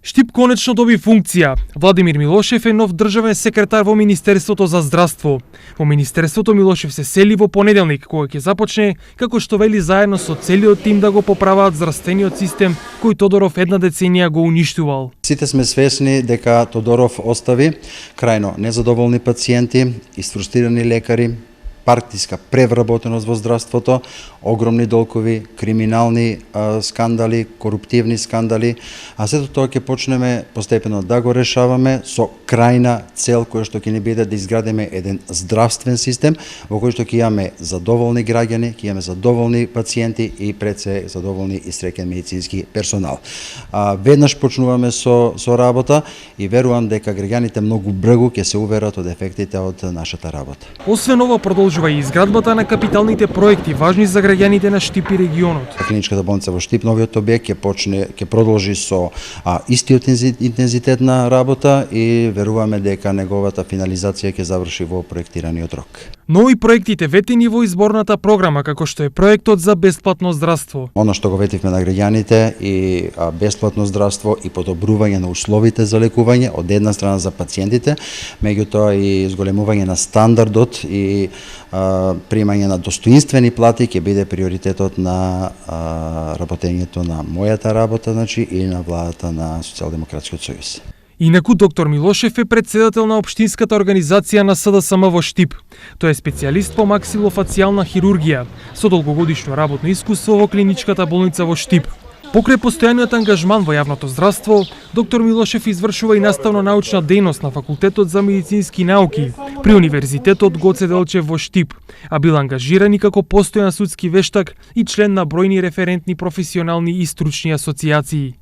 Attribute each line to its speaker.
Speaker 1: Штип конечно доби функција. Владимир Милошев е нов државен секретар во Министерството за здравство. Во Министерството Милошев се сели во понеделник, кога ќе започне, како што вели, заедно со целиот тим да го поправаат здравствениот систем кој Тодоров една деценија го уништувал.
Speaker 2: Сите сме свесни дека Тодоров остави крајно незадоволни пациенти, иструстирани лекари, партиска превработеност во здравството, огромни долгови, криминални скандали, коруптивни скандали, а сето тоа ќе почнеме постепено да го решаваме со крајна цел која што ќе ни биде да изградиме еден здравствен систем во кој што ќе имаме задоволни граѓани, ќе имаме задоволни пациенти и пред се задоволни и среќен медицински персонал. Веднаш почнуваме со работа и верувам дека граѓаните многу брзо ќе се уверат од ефектите од нашата работа.
Speaker 1: Освен ова, продолжува и изградбата на капиталните проекти важни за граѓаните на Штип и регионот.
Speaker 2: Клиничката болница во Штип, новиот објект ќе продолжи со истиот интензитет на работа и веруваме дека неговата финализација ќе заврши во проектираниот рок.
Speaker 1: Но и проектите ветени во изборната програма, како што е проектот за бесплатно здравство.
Speaker 2: Оно што го ветивме на граѓаните и бесплатно здравство и подобрување на условите за лекување од една страна за пациентите, меѓутоа и зголемување на стандардот и примање на достоинствени плати ќе биде приоритетот на работењето на мојата работа, значи и на владата на Социјалдемократскиот сојуз.
Speaker 1: Инаку доктор Милошев е претседател на општинската организација на СДСМ во Штип. Тој е специјалист по максилофацијална хирургија со долгогодишно работно искуство во клиничката болница во Штип. Покрај постојаниот ангажман во јавното здравство, доктор Милошев извршува и наставно-научна дејност на Факултетот за медицински науки при Универзитетот Гоце Делчев во Штип, а бил ангажиран и како постојан судски вештак и член на бројни референтни професионални и стручни асоцијации.